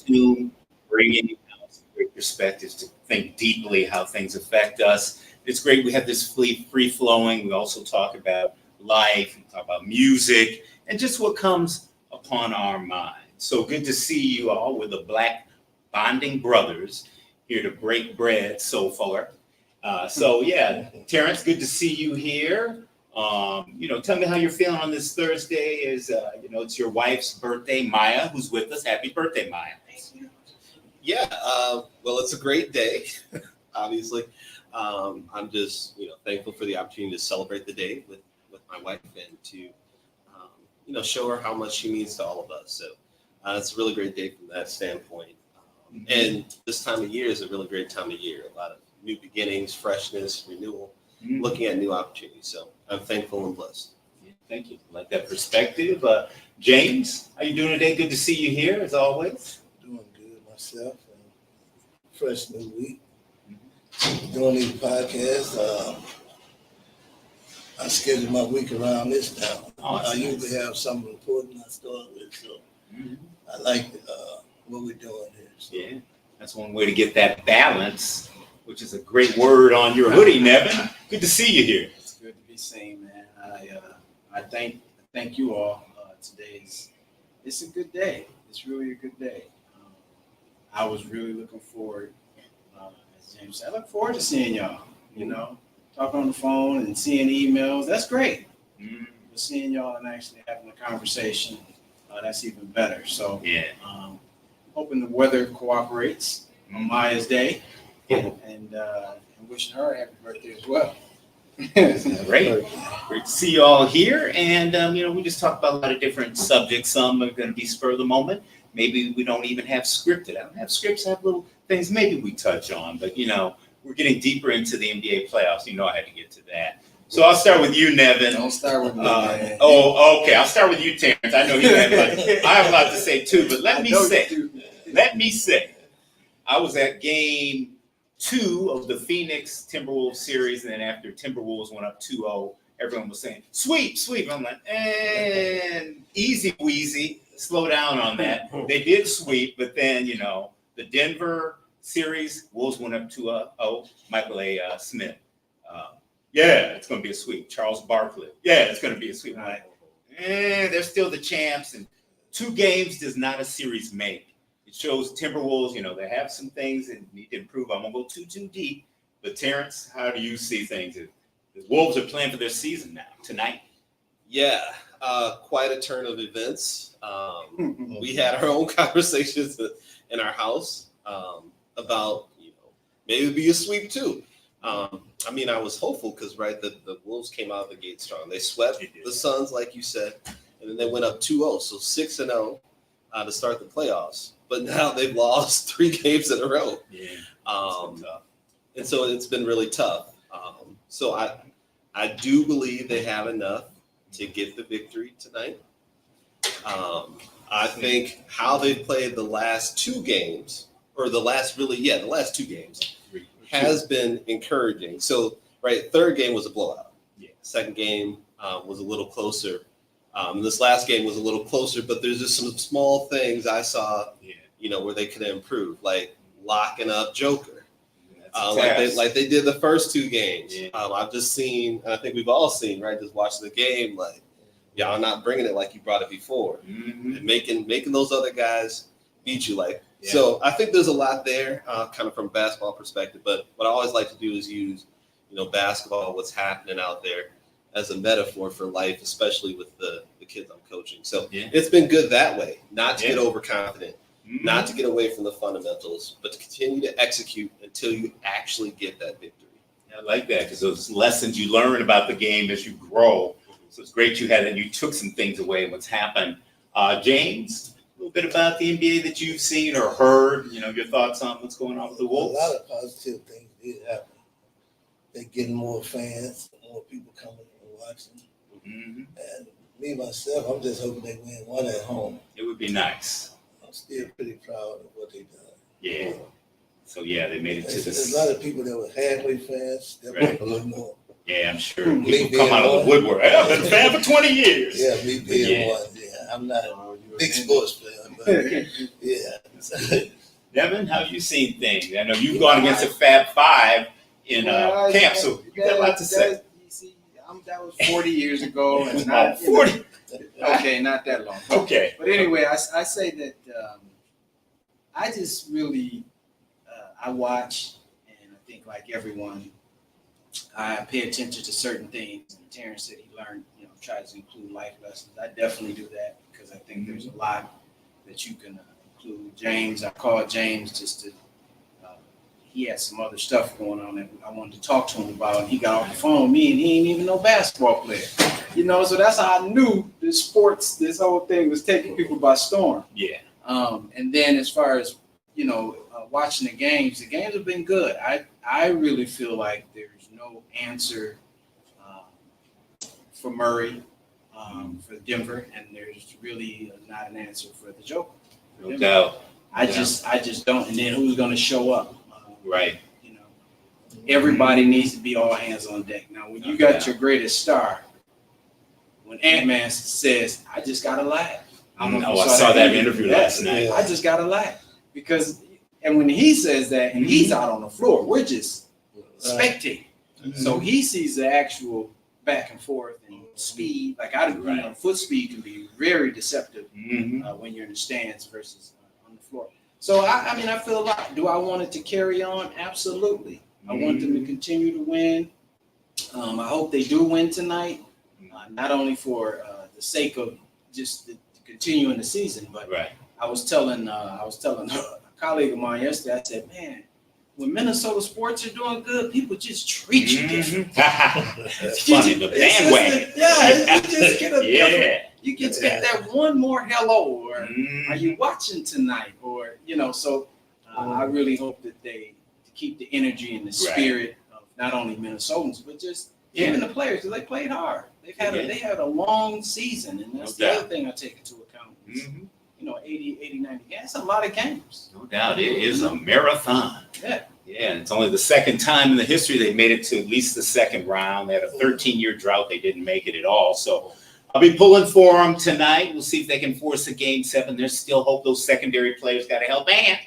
to bringing out some great perspectives to think deeply how things affect us. It's great. We have this free flowing. We also talk about life, we talk about music, and just what comes upon our mind. So good to see you all. We're the Black Bonding Brothers here to break bread so far. So yeah, Terrence, good to see you here. Tell me how you're feeling on this Thursday. It's your wife's birthday, Maya, who's with us. Happy birthday, Maya. Yeah, well, it's a great day, obviously. I'm just, thankful for the opportunity to celebrate the day with my wife and to, show her how much she means to all of us. So it's a really great day from that standpoint. And this time of year is a really great time of year. A lot of new beginnings, freshness, renewal, looking at new opportunities. So I'm thankful and blessed. Yeah, thank you. I like that perspective. James, how you doing today? Good to see you here as always. Doing good myself. Fresh new week. Doing these podcasts. I schedule my week around this now. I usually have something important I start with, so I like what we're doing here. So. Yeah, that's one way to get that balance, which is a great word on your hoodie, Nevin. Good to see you here. It's good to be seen, man. I thank you all. It's a good day. It's really a good day. I was really looking forward, as James said, I look forward to seeing y'all. Talking on the phone and seeing emails. That's great. But seeing y'all and actually having a conversation, that's even better. So yeah, hoping the weather cooperates on Maya's day, and wishing her a happy birthday as well. Great to see you all here. And we just talked about a lot of different subjects. Some are going to be spur of the moment. Maybe we don't even have scripted. I don't have scripts. I have little things maybe we touch on, but we're getting deeper into the NBA playoffs. I had to get to that. So I'll start with you, Nevin. Don't start with me, man. Oh, okay. I'll start with you, Terrence. I know you have I have a lot to say too, but let me say, I was at game 2 of the Phoenix Timberwolves series, and then after Timberwolves went up 2-0, everyone was saying, sweep. I'm like, and easy Weezy, slow down on that. They did sweep, but then, the Denver series, Wolves went up 2-0, Michael A. Smith. It's going to be a sweep. Charles Barkley. It's going to be a sweep. Like, they're still the champs, and 2 games does not a series make. It shows Timberwolves, they have some things that need to improve. I won't go too deep, but Terrence, how do you see things? The Wolves are playing for their season now, tonight. Yeah, quite a turn of events. We had our own conversations in our house about, maybe it'd be a sweep too. I was hopeful because, the Wolves came out of the gate strong. They swept the Suns, like you said, and then they went up 2-0, so 6-0 to start the playoffs. But now they've lost 3 games in a row. Yeah, and so it's been really tough. So I do believe they have enough to get the victory tonight. I think how they've played the last 2 games, or the last 2 games, has been encouraging. So, third game was a blowout. Yeah. Second game was a little closer. This last game was a little closer, but there's just some small things I saw, where they could improve, like locking up Joker, like they did the first 2 games. Yeah. I've just seen, and I think we've all seen, just watching the game, like, y'all not bringing it like you brought it before, and making those other guys beat you, So I think there's a lot there, kind of from a basketball perspective. But what I always like to do is use, basketball, what's happening out there, as a metaphor for life, especially with the kids I'm coaching. So it's been good that way, not to get overconfident, not to get away from the fundamentals, but to continue to execute until you actually get that victory. I like that, because those lessons you learn about the game as you grow. So it's great you had it. You took some things away. What's happened, James? A little bit about the NBA that you've seen or heard. Your thoughts on what's going on with the Wolves. A lot of positive things did happen. They're getting more fans, more people coming and watching. And me myself, I'm just hoping they win one at home. It would be nice. I'm still pretty proud of what they've done. Yeah. So they made it to this. There's a lot of people that were halfway fans. That want a little more. Yeah, I'm sure people come out of the woodwork. I've been a fan for 20 years. Yeah, me being one. Yeah, I'm not. big sports player. But yeah. Devin, how have you seen things? I know you've gone against the Fab Five in camp, so you got a lot to say. You see, that was 40 years ago, and Oh, not 40. Okay, not that long. Okay. But anyway, I say that I just really I watch, and I think like everyone, I pay attention to certain things. And Terrence said he learned, tries to include life lessons. I definitely do that because I think there's a lot that you can include. James, I called James just to. He had some other stuff going on that I wanted to talk to him about, and he got off the phone with me, and he ain't even no basketball player, So that's how I knew this whole thing was taking people by storm. Yeah. And then as far as watching the games have been good. I really feel like there's no answer for Murray, for Denver, and there's really not an answer for the Joker. No doubt. I just don't. And then who's going to show up? Right. Everybody needs to be all hands on deck. Now, when you got your greatest star, when Ant-Man says, "I just gotta laugh," I saw that interview last night. I just gotta laugh and when he says that, and he's out on the floor, we're just spectating. So he sees the actual back and forth and speed. Like foot speed can be very deceptive when you're in the stands versus on the floor. So I feel a lot. Do I want it to carry on? Absolutely. I want them to continue to win. I hope they do win tonight, not only for the sake of just continuing the season, but I was telling a colleague of mine yesterday. I said, man, when Minnesota sports are doing good, people just treat you different. It's funny, the bandwagon. You just get a different. You get that one more hello, or are you watching tonight, or So I really hope that they keep the energy and the spirit of not only Minnesotans but just even the players, because they played hard. They had a long season, and that's the other thing I take into account. Is, 80, 90 games. That's a lot of games. No doubt, it is a marathon. Yeah. Yeah, and it's only the second time in the history they made it to at least the second round. They had a 13-year drought; they didn't make it at all. So I'll be pulling for them tonight. We'll see if they can force a Game 7. There's still hope. Those secondary players got to help and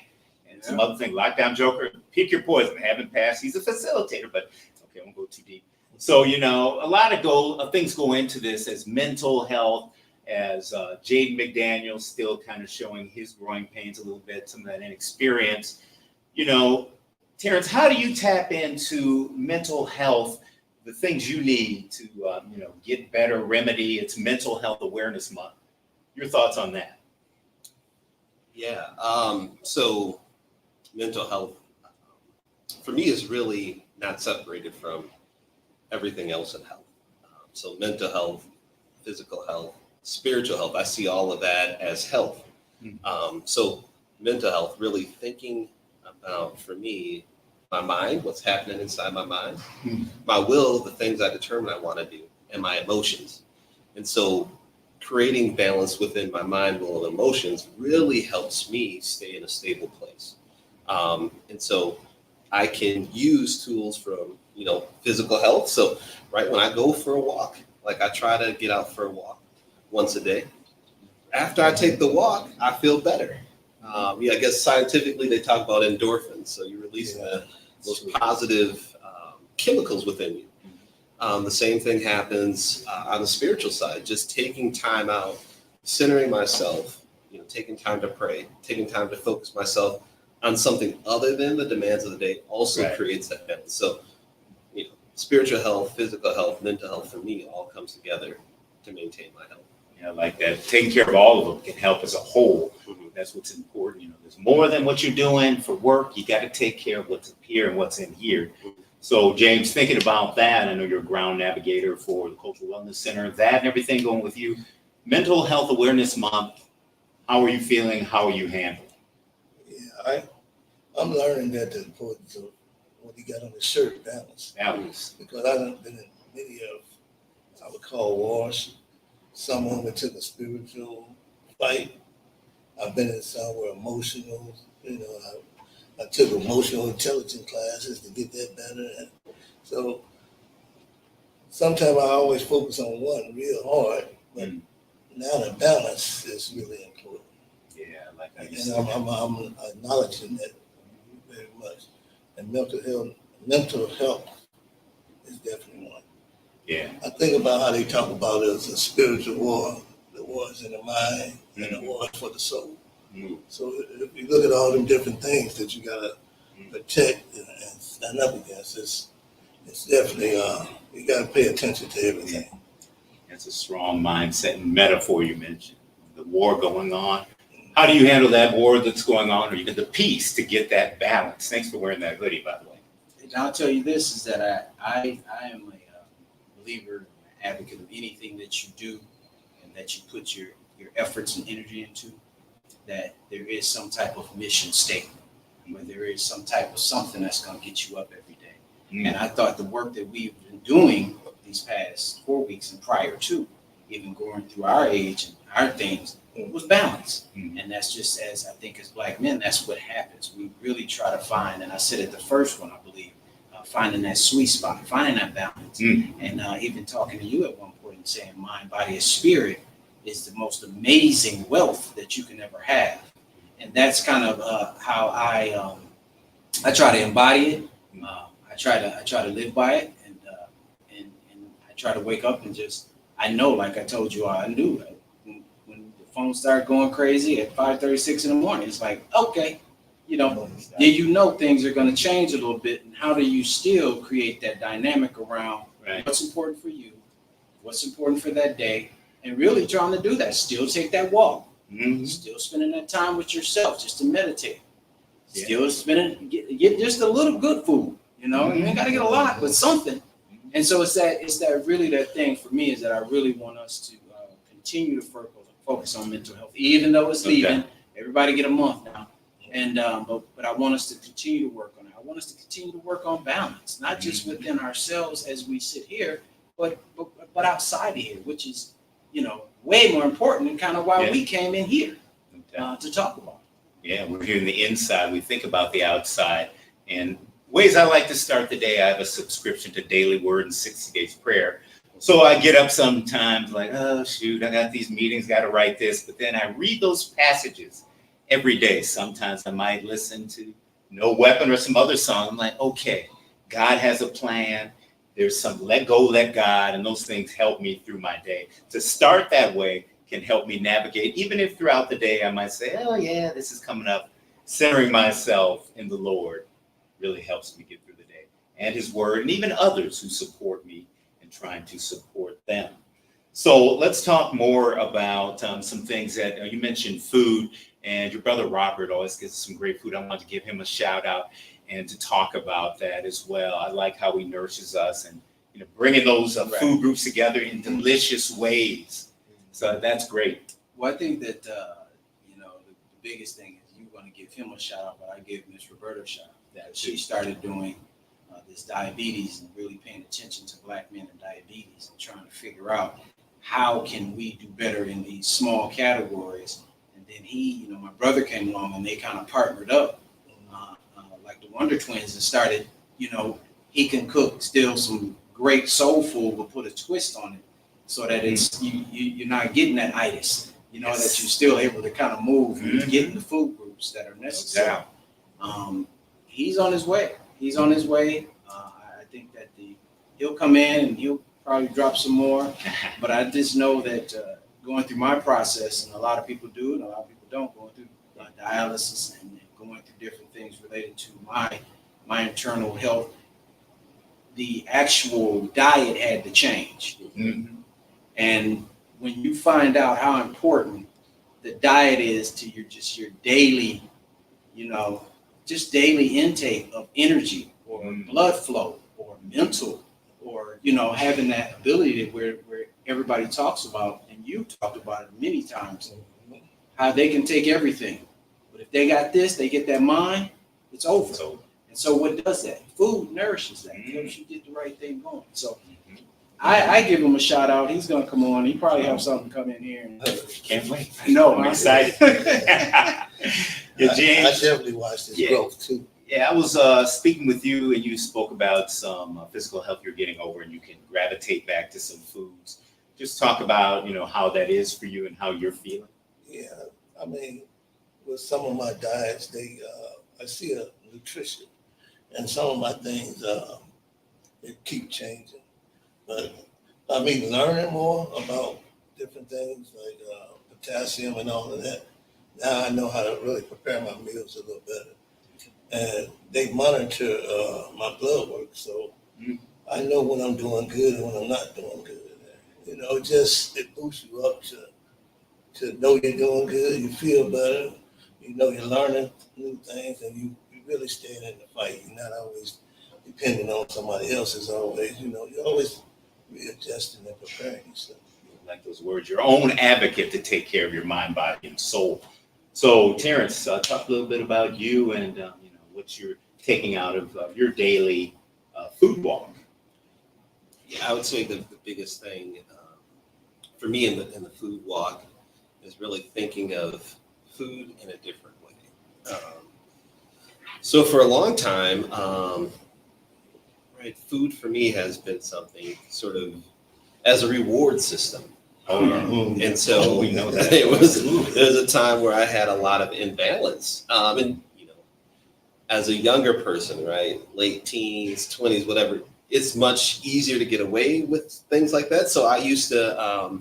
some other thing. Lockdown Joker, pick your poison. Haven't passed. He's a facilitator, but okay, I won't go too deep. So a lot of things go into this, as mental health, as Jaden McDaniels still kind of showing his growing pains a little bit, some of that inexperience. Terrence, how do you tap into mental health, the things you need to get better, remedy? It's Mental Health Awareness Month. Your thoughts on that? Yeah. So mental health for me is really not separated from everything else in health. So mental health, physical health, spiritual health, I see all of that as health. So mental health, really thinking about, for me, my mind, what's happening inside my mind, my will, the things I determine I want to do, and my emotions. And so creating balance within my mind, will, and emotions really helps me stay in a stable place. And so I can use tools from, physical health. So when I go for a walk, like I try to get out for a walk once a day. After I take the walk, I feel better. I guess scientifically they talk about endorphins. So you're releasing those positive chemicals within you. The same thing happens on the spiritual side, just taking time out, centering myself, taking time to pray, taking time to focus myself on something other than the demands of the day also creates that balance. So, spiritual health, physical health, mental health, for me, all comes together to maintain my health. Yeah, like that. Taking care of all of them can help as a whole. That's what's important. There's more than what you're doing for work. You got to take care of what's up here and what's in here. So, James, thinking about that, I know you're a ground navigator for the Cultural Wellness Center, that and everything going with you. Mental Health Awareness Month, how are you feeling? How are you handling? Yeah, I'm learning that the importance of what he got on his shirt, balance. Balance. Because I've been in many of, I would call wars. Some of them took a spiritual fight. I've been in some where emotional, I took emotional intelligence classes to get that better. And so sometimes I always focus on one real hard, but now the balance is really important. Yeah, like how you And said. I'm acknowledging that very much. And mental health is definitely one. Yeah. I think about how they talk about it as a spiritual war. The war is in the mind and the war is for the soul. Mm. So if you look at all them different things that you gotta protect and stand up against, it's definitely you gotta pay attention to everything. That's a strong mindset and metaphor you mentioned. The war going on. How do you handle that war that's going on, or even the peace to get that balance? Thanks for wearing that hoodie, by the way. And I'll tell you this is that I am a believer, advocate of anything that you do and that you put your efforts and energy into, that there is some type of mission statement, where there is some type of something that's going to get you up every day. And I thought the work that we've been doing these past 4 weeks and prior to even going through our age and our things was balance. And that's just as I think as Black men, that's what happens. We really try to find, and I said it the first one, I believe, finding that sweet spot, finding that balance. And even talking to you at one point and saying mind, body, and spirit is the most amazing wealth that you can ever have. And that's kind of how I try to embody it. I try to live by it, and I try to wake up and just, I know, like I told you, I knew when the phone started going crazy at 5:36 in the morning. It's like, okay, you know things are going to change a little bit, and how do you still create that dynamic around what's important for you, what's important for that day, and really trying to do that. Still take that walk, still spending that time with yourself just to meditate, still spending get just a little good food. You ain't got to get a lot, but something. And so it's that really that thing for me is that I really want us to continue to focus on mental health, even though it's leaving. Everybody get a month now. And but I want us to continue to work on it. I want us to continue to work on balance, not just within ourselves as we sit here, but outside of here, which is way more important and kind of why we came in here to talk about. Yeah, we're here in the inside. We think about the outside. And ways I like to start the day, I have a subscription to Daily Word and 60 Days Prayer. So I get up sometimes like, oh, shoot, I got these meetings, got to write this. But then I read those passages every day. Sometimes I might listen to No Weapon or some other song. I'm like, okay, God has a plan. There's some let go, let God, and those things help me through my day. To start that way can help me navigate, even if throughout the day I might say, oh yeah, this is coming up. Centering myself in the Lord really helps me get through the day, and his word, and even others who support me and trying to support them. So let's talk more about some things that you mentioned food, and your brother Robert always gets some great food. I want to give him a shout out and to talk about that as well. I like how he nourishes us and bringing those food groups together in delicious ways. So that's great. Well, I think that the biggest thing is you want to give him a shout out, but I give Miss Roberta a shout out that she started doing this diabetes and really paying attention to Black men and diabetes and trying to figure out how can we do better in these small categories. And then my brother came along and they kind of partnered up like the Wonder Twins and started, he can cook still some great soul food, but put a twist on it so that it's you're not getting that itis, that you're still able to kind of move and get in the food groups that are necessary. He's on his way. I think that he'll come in and he'll probably drop some more, but I just know that going through my process, and a lot of people do, and a lot of people don't, going through dialysis and going through different things related to my internal health, the actual diet had to change. And when you find out how important the diet is to your daily, just daily intake of energy or blood flow or mental or, having that ability to where everybody talks about, and you've talked about it many times, how they can take everything. But if they got this, they get that mind, it's over. And so what does that? Food nourishes that. It helps you get the right thing going. So I give him a shout out. He's going to come on. He probably have something come in here. And can't wait. I know. I'm excited. James. I definitely watched this growth too. Yeah, I was speaking with you, and you spoke about some physical health you're getting over, and you can gravitate back to some foods just talk about, how that is for you and how you're feeling? Yeah, I mean, with some of my diets, I see a nutrition, and some of my things, they keep changing. But I mean, learning more about different things like potassium and all of that. Now I know how to really prepare my meals a little better. And they monitor my blood work, so I know when I'm doing good and when I'm not doing good. It boosts you up to know you're doing good, you feel better, you're learning new things, and you really staying in the fight. You're not always depending on somebody else as always, you're always readjusting and preparing yourself. Like those words, your own advocate to take care of your mind, body, and soul. So, Terrence, talk a little bit about you and what you're taking out of your daily food walk. Yeah, I would say the biggest thing for me in the food walk is really thinking of food in a different way. So for a long time, right, food for me has been something sort of as a reward system. Oh, yeah. And so we know that. there was a time where I had a lot of imbalance. And as a younger person, right, late teens, 20s, whatever, it's much easier to get away with things like that. So I used to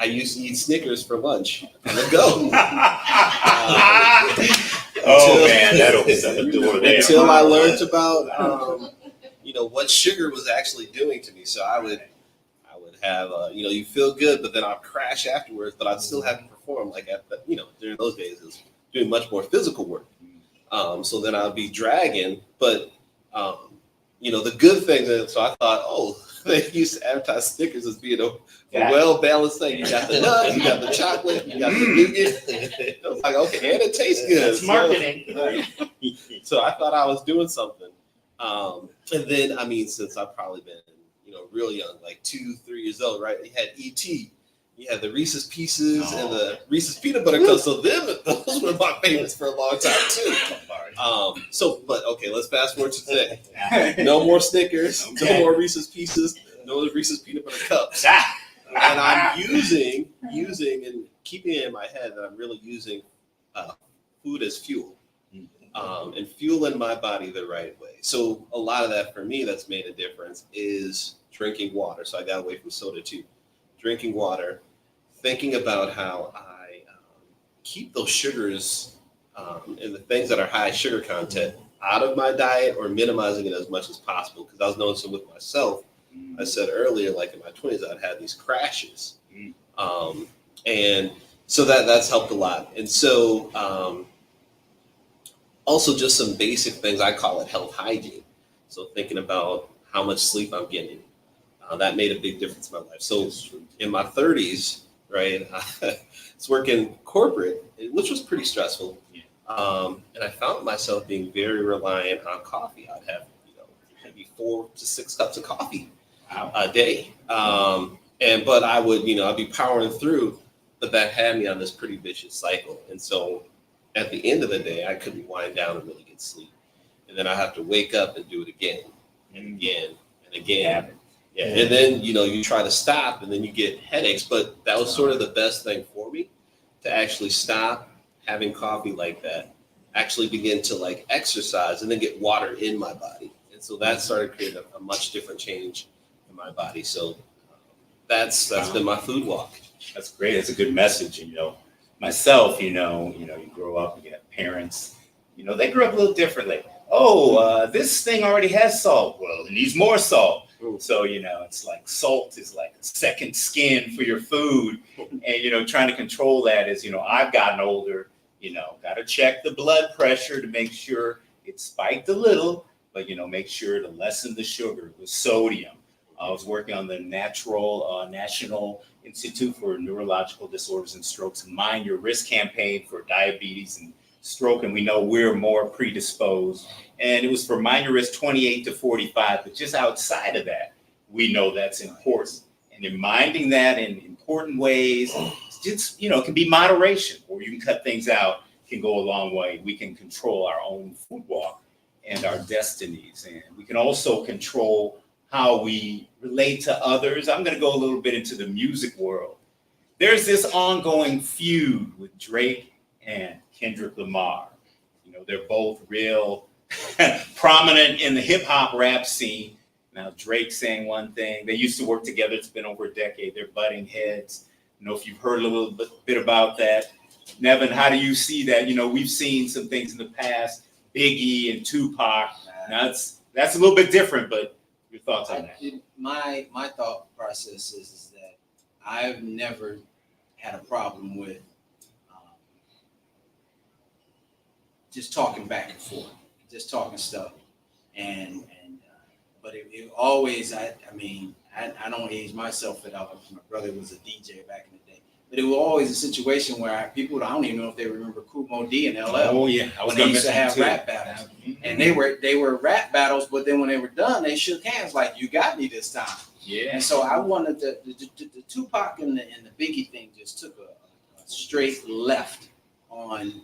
eat Snickers for lunch on the go. Man, that opens up a door there. Until I learned about what sugar was actually doing to me. So I would have you feel good, but then I'd crash afterwards. But I'd still have to perform like during those days, it was doing much more physical work. So then I'd be dragging, but the good thing is, so I thought, they used to advertise Snickers as being a well-balanced thing. You got the nut, you got the chocolate, you got the nougat. I was like, okay, and it tastes good. It's marketing. So I thought I was doing something. And then, since I've probably been, real young, like 2-3 years old, right? You had E.T., you had the Reese's Pieces and the Reese's Peanut Butter Cups. So those were my favorites for a long time too. But okay, let's fast forward to today. No more Snickers, no more Reese's Pieces, no Reese's Peanut Butter Cups. And I'm using and keeping it in my head that I'm really using food as fuel. And fueling my body the right way. So a lot of that for me that's made a difference is drinking water. So I got away from soda too. Drinking water, thinking about how I keep those sugars and the things that are high sugar content out of my diet or minimizing it as much as possible. Because I was noticing with myself, I said earlier, like in my 20s, I'd had these crashes. And so that's helped a lot. And so also just some basic things, I call it health hygiene. So thinking about how much sleep I'm getting, that made a big difference in my life. So in my 30s, right, I was working corporate, which was pretty stressful. And I found myself being very reliant on coffee. I'd have, maybe 4 to 6 cups of coffee a day. But I would, I'd be powering through, but that had me on this pretty vicious cycle. And so at the end of the day, I couldn't wind down and really get sleep. And then I have to wake up and do it again and again and again. Yeah. And then, you try to stop and then you get headaches. But that was sort of the best thing for me, to actually stop having coffee like that, actually begin to like exercise and then get water in my body. And so that started creating a much different change in my body. So that's been my food walk. That's great. It's a good message. Myself, you grow up, you have parents, they grew up a little differently. This thing already has salt. Well, it needs more salt. So, it's like salt is like a second skin for your food. And, trying to control that is, I've gotten older, got to check the blood pressure to make sure it spiked a little, but, make sure to lessen the sugar with sodium. I was working on the National Institute for Neurological Disorders and Strokes Mind Your Risk campaign for diabetes and stroke, and we know we're more predisposed. And it was for Mind Your Risk 28 to 45, but just outside of that, we know that's important. And in minding that in important ways, just, it can be moderation, or you can cut things out, can go a long way. We can control our own food walk and our destinies. And we can also control how we relate to others. I'm going to go a little bit into the music world. There's this ongoing feud with Drake and Kendrick Lamar. You know, they're both real prominent in the hip hop rap scene. Now, Drake saying one thing. They used to work together. It's been over a decade. They're butting heads. I don't know if you've heard a little bit about that. Nevin, how do you see that? You know, we've seen some things in the past, Biggie and Tupac. Now, that's a little bit different, but your thoughts on that? My thought process is that I've never had a problem with just talking back and forth, just talking stuff, but it always, I don't age myself at all. My brother was a DJ back in the day, but it was always a situation where I don't even know if they remember Kumo D and LL. Oh yeah, I was when they going used to have rap battles, and they were rap battles, but then when they were done, they shook hands like, "You got me this time." Yeah. And so I wanted the Tupac and the Biggie thing just took a straight left on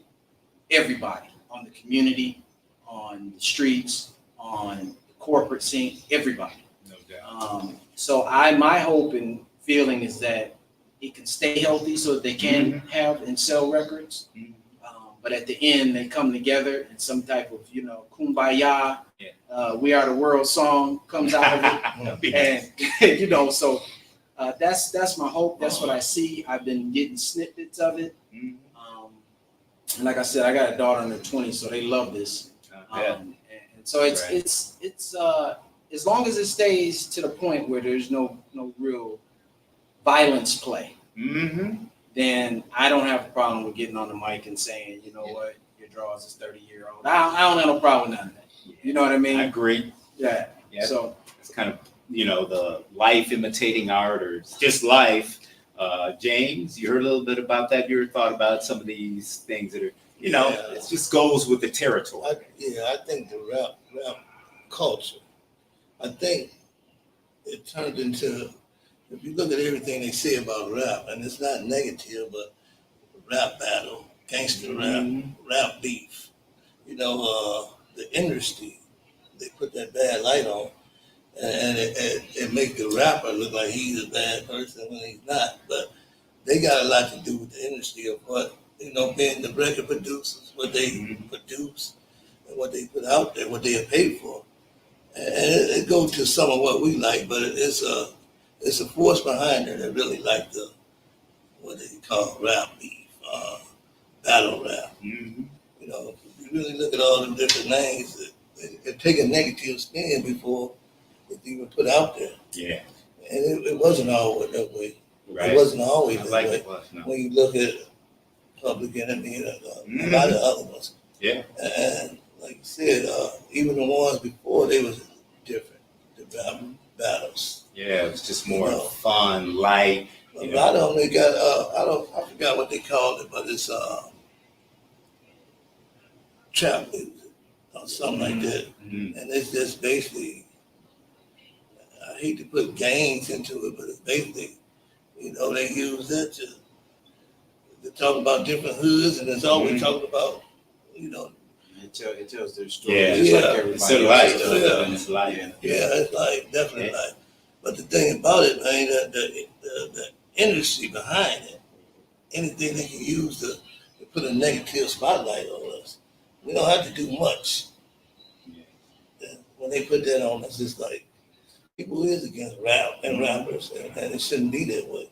everybody, on the community, on the streets, on the corporate scene, everybody. No doubt. So my hope and feeling is that it can stay healthy so that they can have and sell records. But at the end, they come together in some type of, kumbaya, We Are the World song comes out of it. And, so that's my hope. That's what I see. I've been getting snippets of it. And like I said, I got a daughter in her 20s, so they love this. And so it's as long as it stays to the point where there's no real violence play, then I don't have a problem with getting on the mic and saying, you know what, your draws is 30-year-old. I don't have no problem with none of that. You know what I mean? I agree. Yeah. So it's kind of, the life imitating art, or it's just life. James, you heard a little bit about that. Your thought about some of these things that are, it just goes with the territory. I think the rap culture, I think it turned into, if you look at everything they say about rap, and it's not negative, but rap battle, gangster rap, rap beef, the industry, they put that bad light on, and it make the rapper look like he's a bad person when he's not. But they got a lot to do with the industry of what, being the record producers, what they produce and what they put out there, what they are paid for. And it goes to some of what we like, but it's a force behind it that really like what they call rap beef, battle rap. If you really look at all the different names, it take a negative spin before it's even put out there. Yeah. And it wasn't always that way. Right. It wasn't always that way. It was, no. When you look at Public Enemy and a lot of other ones. Yeah. And like you said, even the ones before, they was different, the rap battles. Yeah, it was just more fun, light. A lot of them, they got, I forgot what they called it, but it's trap music or something like that. And it's just basically, I hate to put gangs into it, but it's basically, they use that to talk about different hoods, and it's always talking about, It tells their story. Yeah. Just like Yeah. everybody It's a else life. does. It's life. Yeah, it's like definitely like. But the thing about it, man, that the industry behind it, anything they can use to put a negative spotlight on us, we don't have to do much. And when they put that on us, it's like people is against rap and rappers, and it shouldn't be that way.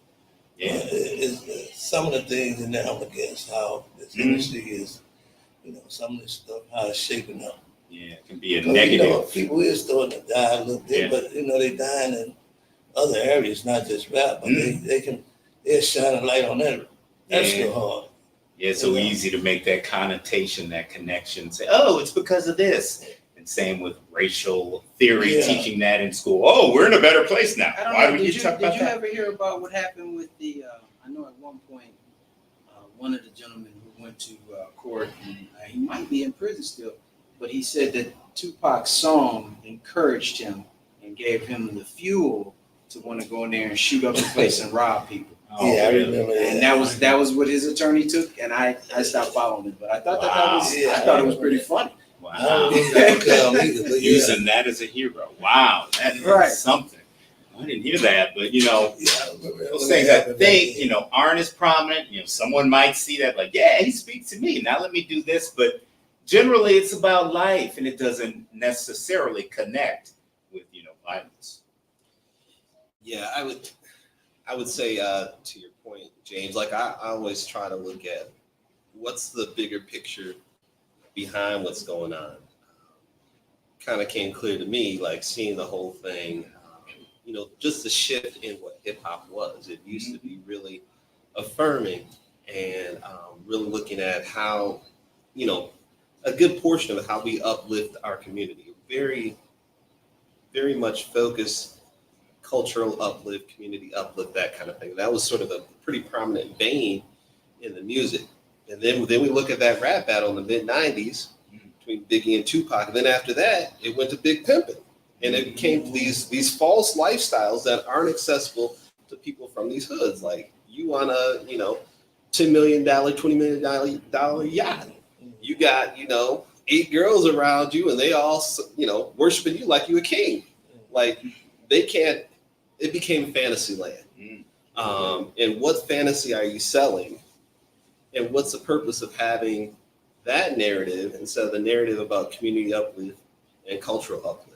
Yeah. It's some of the things in there I'm against how this industry is. Some of this stuff, how it's shaping up. Yeah, it can be a negative. People is starting to die a little bit, but they dying in other areas, not just rap. But they're shining light on that. That's still hard. Yeah, it's so easy to make that connotation, that connection. Say, oh, it's because of this. And same with racial theory, teaching that in school. Oh, we're in a better place now. Why do we need to talk about that? Did you ever hear about what happened with the? I know at one point, one of the gentlemen who went to court, and he might be in prison still, but he said that Tupac's song encouraged him and gave him the fuel to want to go in there and shoot up the place and rob people. Oh, I remember that. And that was what his attorney took, and I stopped following it. But I thought I thought it was pretty funny. Wow. Using that as a hero. Wow, that is Right. something. I didn't hear that, but you know, Yeah, those things I think, you know, aren't as prominent. You know, someone might see that like, yeah, he speaks to me. Now let me do this. But generally it's about life and it doesn't necessarily connect with, you know, violence. Yeah, I would say to your point, James, like I always try to look at what's the bigger picture behind what's going on. Kind of came clear to me, like seeing the whole thing, you know, just the shift in what hip hop was. It used to be really affirming and really looking at how, you know, a good portion of how we uplift our community. Very, very much focused cultural uplift, community uplift, that kind of thing. That was sort of a pretty prominent vein in the music. And then we look at that rap battle in the mid 90s between Biggie and Tupac. And then after that, it went to Big Pimpin'. And it became these false lifestyles that aren't accessible to people from these hoods. Like you want a, you know, $10 million, $20 million yacht. You got, you know, 8 girls around you and they all, you know, worshiping you like you a king. Like they can't, it became fantasy land. And what fantasy are you selling? And what's the purpose of having that narrative instead of the narrative about community uplift and cultural uplift?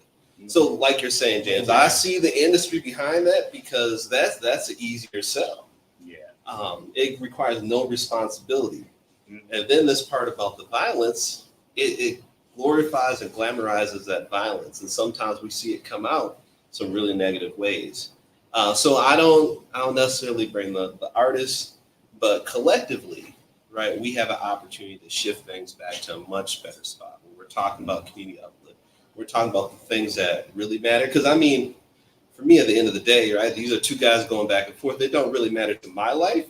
So like you're saying, James, I see the industry behind that because that's an easier sell. Yeah. It requires no responsibility. And then this part about the violence, it glorifies and glamorizes that violence. And sometimes we see it come out some really negative ways. So I don't necessarily bring the artists, but collectively, right, we have an opportunity to shift things back to a much better spot. When we're talking about community uplift, we're talking about the things that really matter. Because I mean, for me, at the end of the day, right, these are two guys going back and forth. They don't really matter to my life.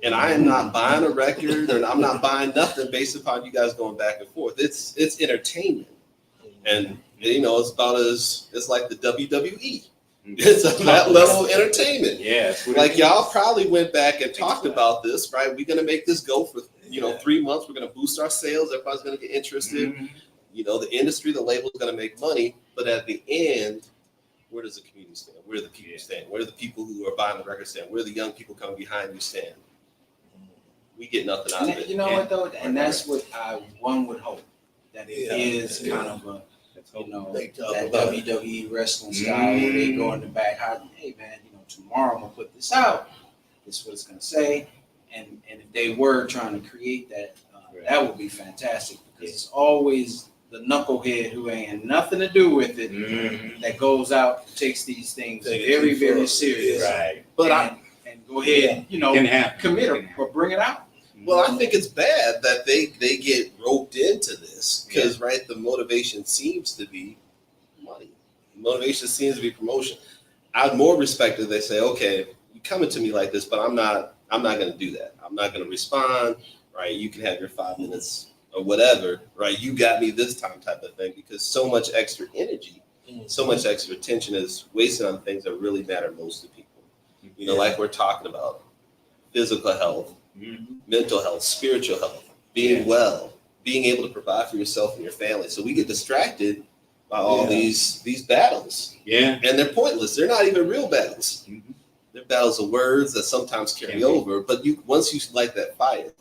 And I am not buying a record and I'm not buying nothing based upon you guys going back and forth. It's entertainment. And you know, it's like the WWE. It's a that level of entertainment. Yeah. Like y'all probably went back and talked about this, right? We're gonna make this go for 3 months. We're gonna boost our sales. Everybody's gonna get interested. You know, the industry, the label is gonna make money. But at the end, where does the community stand? Where do the people stand? Where do the people who are buying the record stand? Where do the young people coming behind you stand? We get nothing out of it. You know what though, and that's what one would hope that it is kind of a, you know, that WWE wrestling style where they go in the back, hey man, you know, tomorrow I'm gonna put this out. This is what it's gonna say, and if they were trying to create that, that would be fantastic because it's always the knucklehead who ain't nothing to do with it that goes out and takes these things very, very serious. Right. But and go ahead, you know, commit or bring it out. Well, I think it's bad that they get roped into this because, right, the motivation seems to be money. The motivation seems to be promotion. I'd more respect if they say, okay, you're coming to me like this, but I'm not going to do that. I'm not going to respond, right? You can have your 5 minutes or whatever, right? You got me this time type of thing because so much extra energy, so much extra attention is wasted on things that really matter most to people. You know, like we're talking about physical health, mental health, spiritual health, being well, being able to provide for yourself and your family. So we get distracted by all these battles. Yeah. And they're pointless. They're not even real battles. They're battles of words that sometimes carry over. But once you light that fire,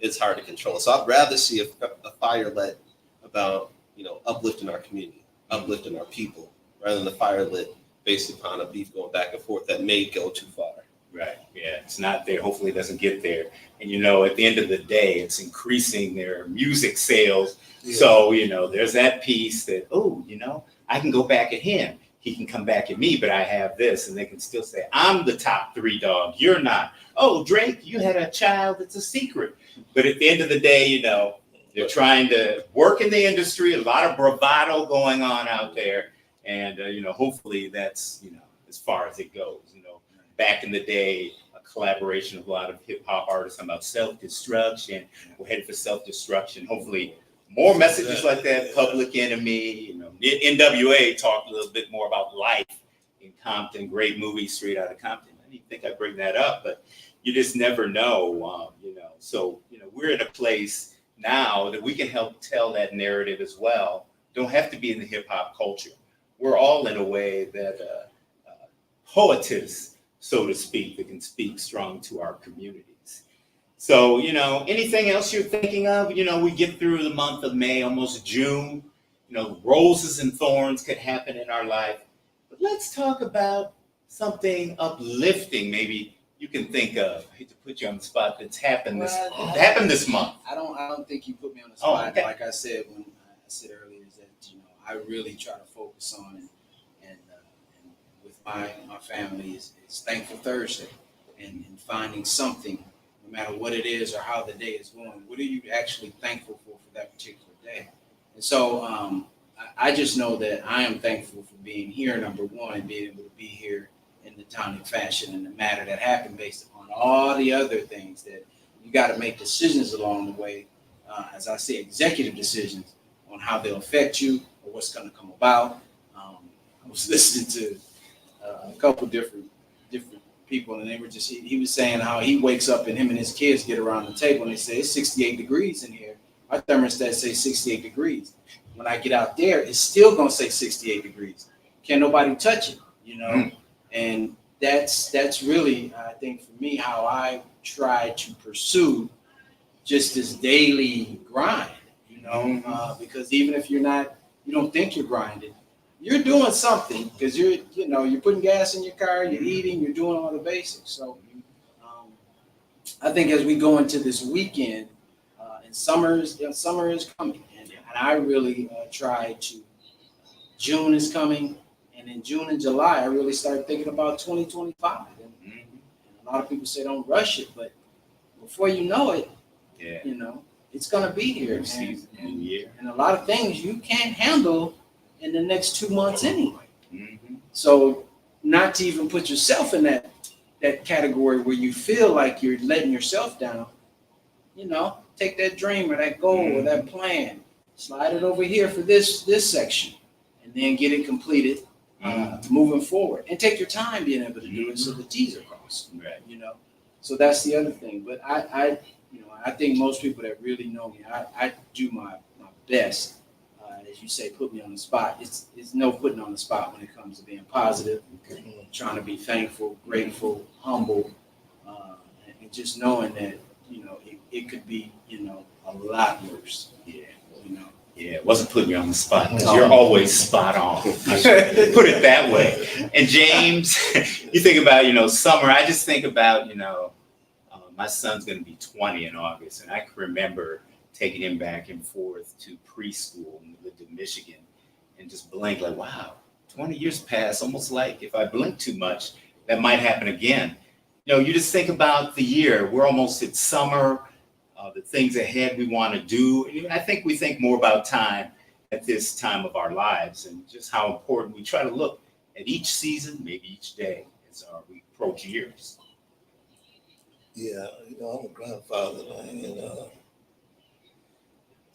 it's hard to control. So I'd rather see a fire lit about, you know, uplifting our community, uplifting our people, rather than the fire lit based upon a beef going back and forth that may go too far. Right. Yeah. It's not there. Hopefully it doesn't get there. And, you know, at the end of the day, it's increasing their music sales. Yeah. So, you know, there's that piece that, oh, you know, I can go back at him. He can come back at me, but I have this. And they can still say, I'm the top 3 dog. You're not. Oh, Drake, you had a child. It's a secret. But at the end of the day, you know, they're trying to work in the industry, a lot of bravado going on out there. And, you know, hopefully that's, you know, as far as it goes, you know. Back in the day, a collaboration of a lot of hip hop artists about self-destruction. We're headed for self-destruction. Hopefully, more messages like that. Public Enemy, you know, NWA talked a little bit more about life in Compton. Great movie, Straight Outta Compton. I didn't think I'd bring that up, but you just never know, you know. So, you know, we're in a place now that we can help tell that narrative as well. Don't have to be in the hip hop culture. We're all in a way that poetess, so to speak, that can speak strong to our communities. So, anything else you're thinking of? We get through the month of May, almost June. Roses and thorns could happen in our life. But let's talk about something uplifting maybe you can think of. I hate to put you on the spot. That's happened this month. I don't think you put me on the spot. Okay. Like I said when I said earlier, is that I really try to focus on and with my family is Thankful Thursday and finding something, no matter what it is or how the day is going. What are you actually thankful for that particular day? And so I just know that I am thankful for being here, number one, and being able to be here in the timely fashion and the matter that happened based upon all the other things that you got to make decisions along the way. As I say, executive decisions on how they'll affect you or what's going to come about. I was listening to a couple different people, and they were just, he was saying how he wakes up and him and his kids get around the table and they say, it's 68 degrees in here. Our thermostat says 68 degrees. When I get out there, it's still going to say 68 degrees. Can't nobody touch it, And that's really, I think, for me, how I try to pursue just this daily grind, because even if you don't think you're grinding, you're doing something because you're putting gas in your car, you're eating, you're doing all the basics. So I think as we go into this weekend, and summer is coming, and I really try to. June is coming, and in June and July, I really start thinking about 2025. And a lot of people say don't rush it, but before you know it, it's gonna be here. And a lot of things you can't handle in the next 2 months anyway. Mm-hmm. So not to even put yourself in that category where you feel like you're letting yourself down, take that dream or that goal or that plan, slide it over here for this section, and then get it completed, moving forward. And take your time being able to do it so the T's are crossed. Right. So that's the other thing. But I think most people that really know me, I do my best. As you say, put me on the spot. It's no putting on the spot when it comes to being positive, trying to be thankful, grateful, humble, and just knowing that, it could be, a lot worse. Yeah, it wasn't putting you on the spot because you're always spot on. Put it that way. And James, you think about, summer. I just think about, my son's going to be 20 in August, and I can remember taking him back and forth to preschool when we lived in Michigan and just blink like, wow, 20 years passed, almost like if I blink too much, that might happen again. You just think about the year. We're almost at summer, the things ahead we want to do. And I think we think more about time at this time of our lives and just how important we try to look at each season, maybe each day as we approach years. Yeah, I'm a grandfather, and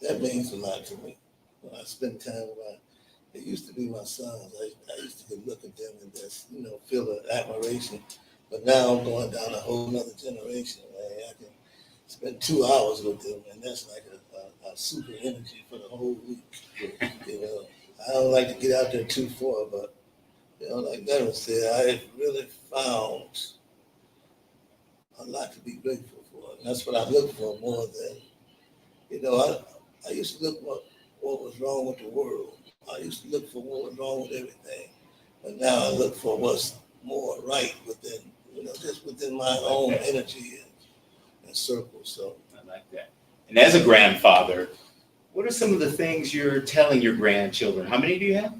that means a lot to me. When I spend time with it used to be my sons. I used to look at them and just, feel the admiration. But now I'm going down a whole nother generation, man. I can spend 2 hours with them, and that's like a super energy for the whole week. I don't like to get out there too far, but, like Darren said, I really found a lot to be grateful for. And that's what I look for more than, I used to look what was wrong with the world. I used to look for what was wrong with everything. But now I look for what's more right within, just within my own energy and circle. So I like that. And as a grandfather, what are some of the things you're telling your grandchildren? How many do you have?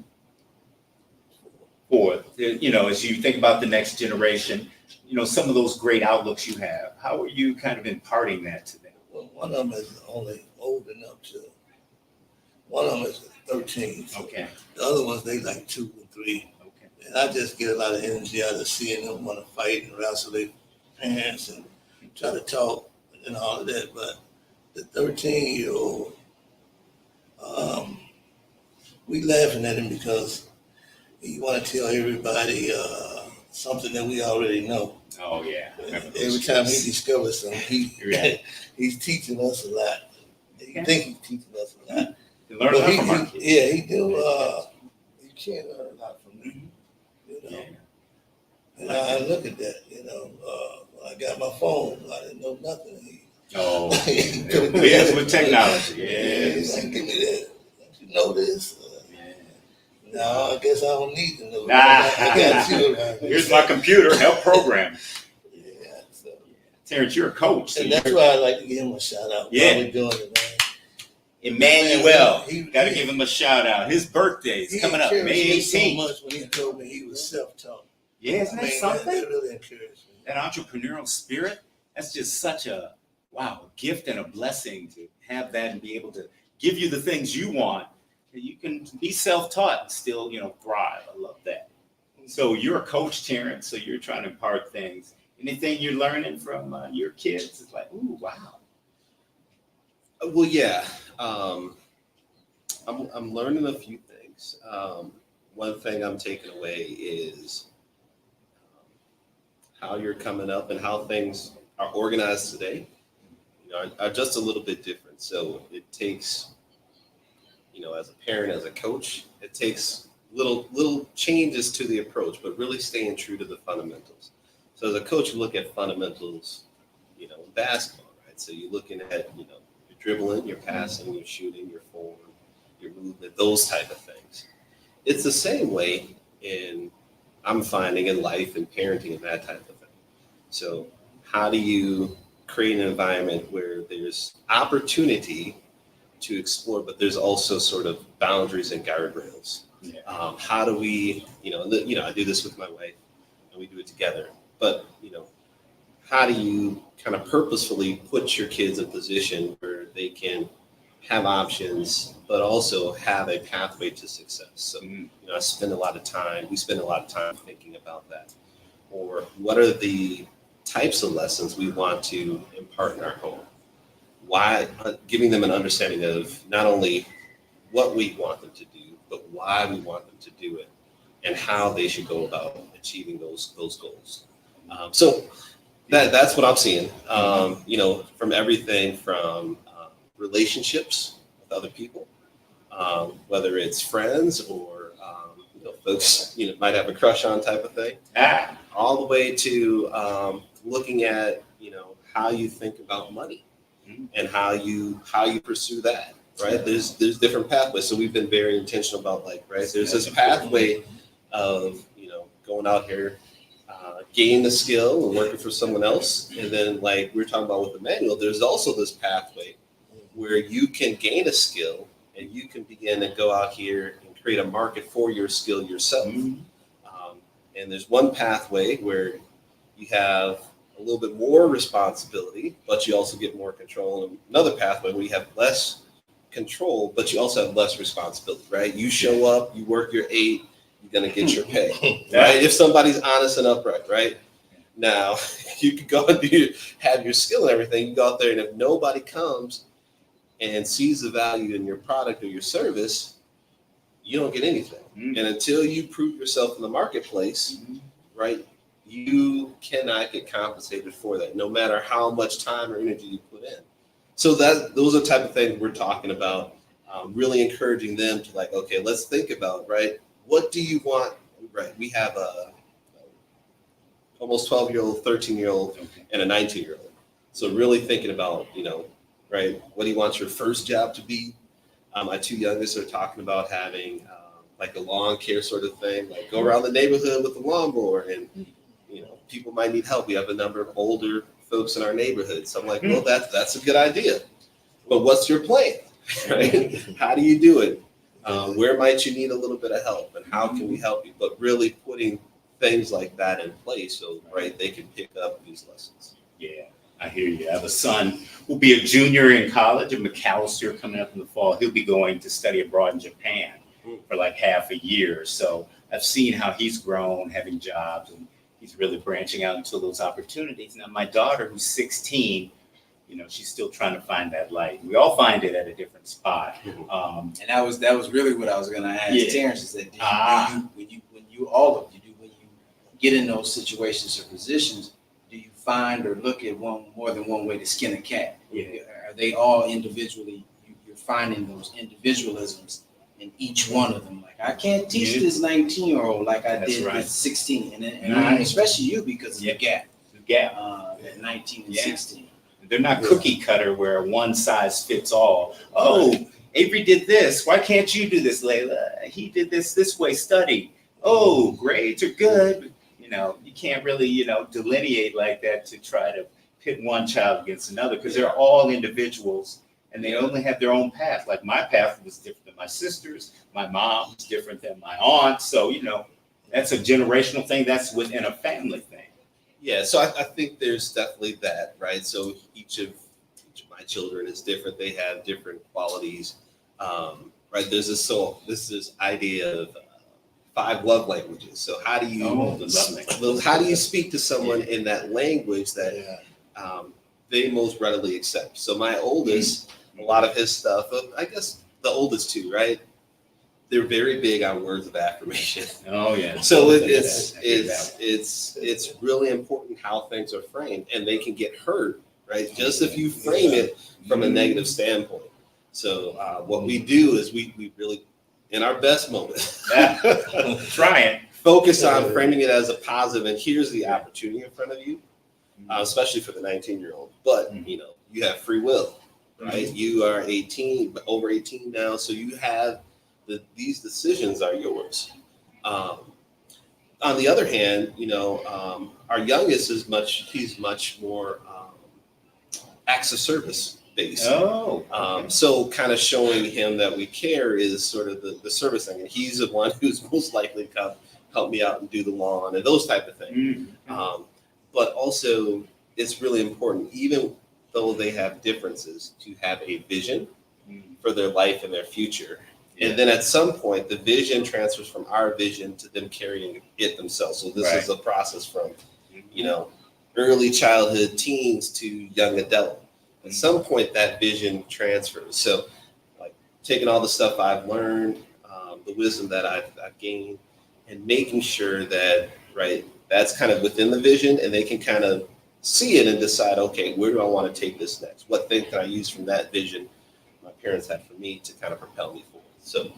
4. As you think about the next generation, some of those great outlooks you have, how are you kind of imparting that to them? Well, one of them is only old enough to, one of them is 13. Okay. The other ones, they like 2 and 3. Okay. And I just get a lot of energy out of seeing them want to fight and wrestle their parents and try to talk and all of that. But the 13-year-old, we laughing at him because he want to tell everybody something that we already know. Oh, yeah. Every time he discovers something, he's teaching us a lot. You think he's teaching us a lot. You learn a But lot from our kids. yeah, he do. You can't learn a lot from him. You know. Yeah. And I look at that. You know, when I got my phone, I didn't know nothing. Oh, yes, with technology. He's Yes. like, give me that. Don't you know this? No, I guess I don't need to know. Nah. I got you around here. Here's my computer. Help program. Yeah. So. Terrence, you're a coach. So And that's why I like to give him a shout out. Yeah. While we're doing it, man. Emmanuel. He- Got to give him a shout out. His birthday is He coming up, encouraged May me so 18th. much when he told me he was self-taught. Yeah, isn't that something? That really encouraged me. That entrepreneurial spirit, that's just such a gift and a blessing to have that and be able to give you the things you want. You can be self-taught and still, thrive. I love that. So you're a coach, Terrence, so you're trying to impart things. Anything you're learning from your kids? It's like, ooh, wow. Well, yeah. I'm learning a few things. One thing I'm taking away is how you're coming up and how things are organized today, are just a little bit different. So it takes, as a parent, as a coach, it takes little changes to the approach, but really staying true to the fundamentals. So as a coach, you look at fundamentals, in basketball, right? So you're looking at, your dribbling, your passing, your shooting, your form, your movement, those type of things. It's the same way I'm finding in life and parenting and that type of thing. So how do you create an environment where there's opportunity to explore, but there's also sort of boundaries and guardrails? Yeah. How do we, I do this with my wife and we do it together, but, how do you kind of purposefully put your kids in a position where they can have options, but also have a pathway to success? So, we spend a lot of time thinking about that. Or what are the types of lessons we want to impart in our home? Why, giving them an understanding of not only what we want them to do, but why we want them to do it and how they should go about achieving those goals. So that's what I'm seeing, from everything from relationships with other people, whether it's friends or, folks, might have a crush on type of thing, all the way to looking at, how you think about money and how you pursue that. Right. There's different pathways. So we've been very intentional about there's this pathway of, going out here, gaining the skill and working for someone else. And then we were talking about with Emmanuel, there's also this pathway where you can gain a skill and you can begin to go out here and create a market for your skill yourself. And there's one pathway where you have a little bit more responsibility, but you also get more control. And another pathway where you have less control, but you also have less responsibility, right? You show up, you work your 8, you're going to get your pay, right? If somebody's honest and upright, right? Now, you can go and have your skill and everything. You go out there, and if nobody comes and sees the value in your product or your service, you don't get anything. And until you prove yourself in the marketplace, right, you cannot get compensated for that, no matter how much time or energy you put in. So those are the type of things we're talking about, really encouraging them to okay, let's think about, right, what do you want, right? We have a almost 12-year-old, 13-year-old, and a 19-year-old. So really thinking about, right, what do you want your first job to be? My 2 youngest are talking about having a lawn care sort of thing, go around the neighborhood with a lawnmower, and people might need help. We have a number of older folks in our neighborhood. So I'm like, well, that's a good idea. But what's your plan? Right? How do you do it? Where might you need a little bit of help, and how can we help you? But really putting things like that in place so, right, they can pick up these lessons. Yeah, I hear you. I have a son who'll be a junior in college at McAllister coming up in the fall. He'll be going to study abroad in Japan for half a year. So I've seen how he's grown, having jobs, and he's really branching out into those opportunities. Now, my daughter, who's 16, she's still trying to find that light. We all find it at a different spot. And that was really what I was going to ask Terrence. Is that when you get in those situations or positions, do you find or look at more than one way to skin a cat? Yeah. Are they all individually finding those individualisms in each one of them. Like I can't teach this 19-year-old like I did this 16, and I, especially you because of the gap. At 19 and 16. They're not cookie cutter where one size fits all. Oh, Avery did this. Why can't you do this, Layla? He did this way, study. Oh, grades are good. You know, you can't really, delineate like that to try to pit one child against another because they're all individuals and they only have their own path. Like my path was different than my sister's. My mom was different than my aunt. So, that's a generational thing. That's within a family thing. Yeah, so I think there's definitely that, right? So each of my children is different. They have different qualities, right? There's this idea of 5 love languages. So how do you speak to someone in that language that they most readily accept? So my oldest, a lot of his stuff, I guess the oldest two, right? They're very big on words of affirmation. Oh yeah. So it's really important how things are framed, and they can get hurt, right? Just if you frame it from a negative standpoint. So what we do is we really, in our best moment, try it. Focus on framing it as a positive, and here's the opportunity in front of you, especially for the 19-year-old. But you have free will, right? You are 18, over 18 now, so you have. These decisions are yours. On the other hand, our youngest is much more acts of service based. So kind of showing him that we care is sort of the service thing. And he's the one who's most likely to come help me out and do the lawn and those type of things. But also it's really important, even though they have differences, to have a vision for their life and their future. And then at some point, the vision transfers from our vision to them carrying it themselves. So this is a process from, early childhood, teens to young adult. At some point, that vision transfers. So like taking all the stuff I've learned, the wisdom that I've gained, and making sure that, that's kind of within the vision, and they can kind of see it and decide, okay, where do I want to take this next? What thing can I use from that vision my parents had for me to kind of propel me forward? So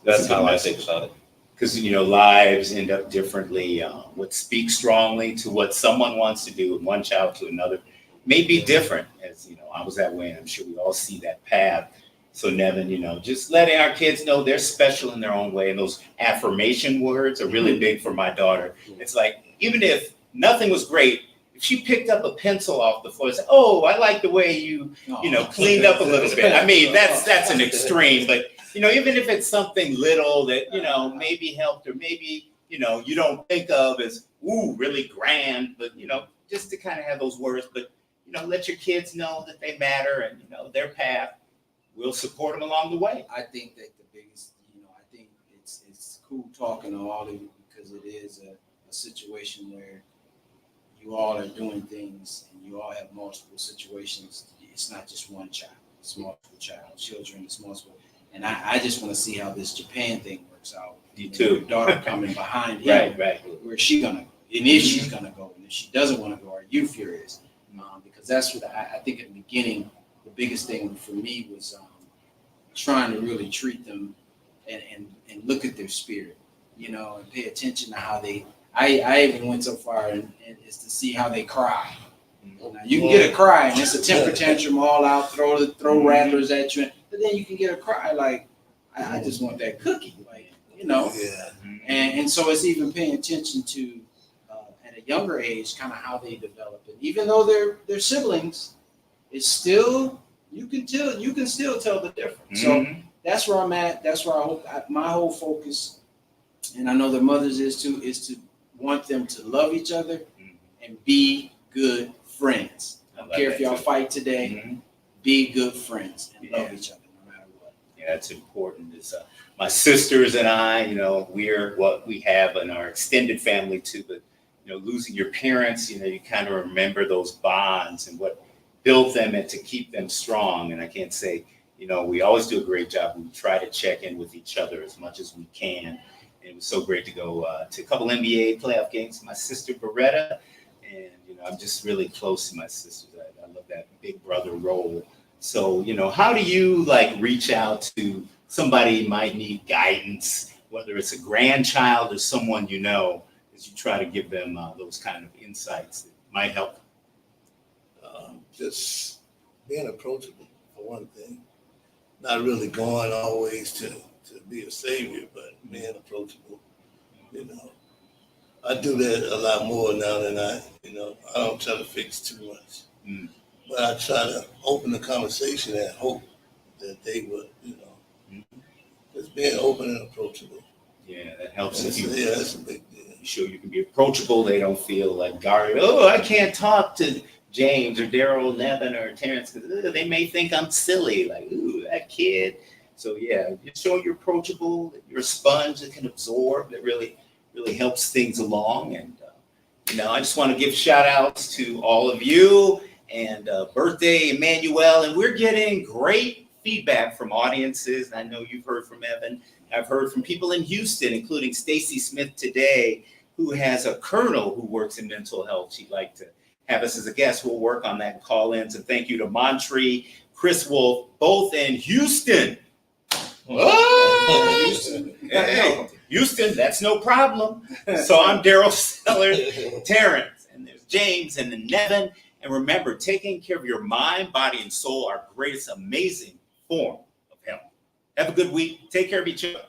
that's how I think about it. Because lives end up differently. What speaks strongly to what someone wants to do, and one child to another, may be different. As I was that way, and I'm sure we all see that path. So Nevin, just letting our kids know they're special in their own way, and those affirmation words are really big for my daughter. It's like even if nothing was great, if she picked up a pencil off the floor and said, "Oh, I like the way you cleaned up a little bit." I mean, that's an extreme, but. Even if it's something little that, maybe helped or maybe, you don't think of as, really grand, but, just to kind of have those words, but, let your kids know that they matter and, their path. We'll support them along the way. I think that the biggest, I think it's cool talking to all of you because it is a situation where you all are doing things and you all have multiple situations. It's not just one child, it's multiple children, it's multiple. And I just want to see how this Japan thing works out. You too. Your daughter coming behind him. Right. Where's she gonna go? And if she's gonna go, and if she doesn't want to go, are you furious? Because that's what I think at the beginning, the biggest thing for me was trying to really treat them and look at their spirit, and pay attention to how they. I even went so far and is to see how they cry. Now, you can get a cry, and it's a temper tantrum all out, throw rattlers at you. But then you can get a cry like, I just want that cookie, And so it's even paying attention to at a younger age, kind of how they develop it. Even though they're siblings, it's still you can still tell the difference. So that's where I'm at. That's where I hope my whole focus, and I know the mothers is to want them to love each other and be good friends. I don't care if y'all fight today. Be good friends and love each other no matter what. Yeah, that's important. It's, my sisters and I, we're what we have in our extended family too. But losing your parents, you kind of remember those bonds and what built them and to keep them strong. And I can't say, we always do a great job. We try to check in with each other as much as we can. And it was so great to go to a couple NBA playoff games. My sister Beretta, and I'm just really close to my sisters. I love that big brother role So, how do you reach out to somebody who might need guidance, whether it's a grandchild or someone as you try to give them those kind of insights that might help? Just being approachable for one thing. Not really going always to be a savior, but being approachable. I do that a lot more now than I don't try to fix too much. Mm. But I try to open the conversation and hope that they would, just being open and approachable. Yeah, that helps. Yeah, that's a big deal. You show you can be approachable. They don't feel like guarded. Oh, I can't talk to James or Daryl, Nevin or Terrence because they may think I'm silly. Like, ooh, that kid. So yeah, you show you're approachable. You're a sponge that can absorb. That really helps things along. And I just want to give shout outs to all of you and birthday Emmanuel. And we're getting great feedback from audiences. I know you've heard from Evan. I've heard from people in Houston, including Stacy Smith today, who has a colonel who works in mental health. She'd like to have us as a guest. We'll work on that and call-ins. And thank you to Montree, Chris Wolf, both in Houston. Oh! Hey, Houston, that's no problem. So I'm Daryl Seller, Terrence, and there's James and then Nevin. And remember, taking care of your mind, body, and soul, our greatest, amazing form of health. Have a good week. Take care of each other.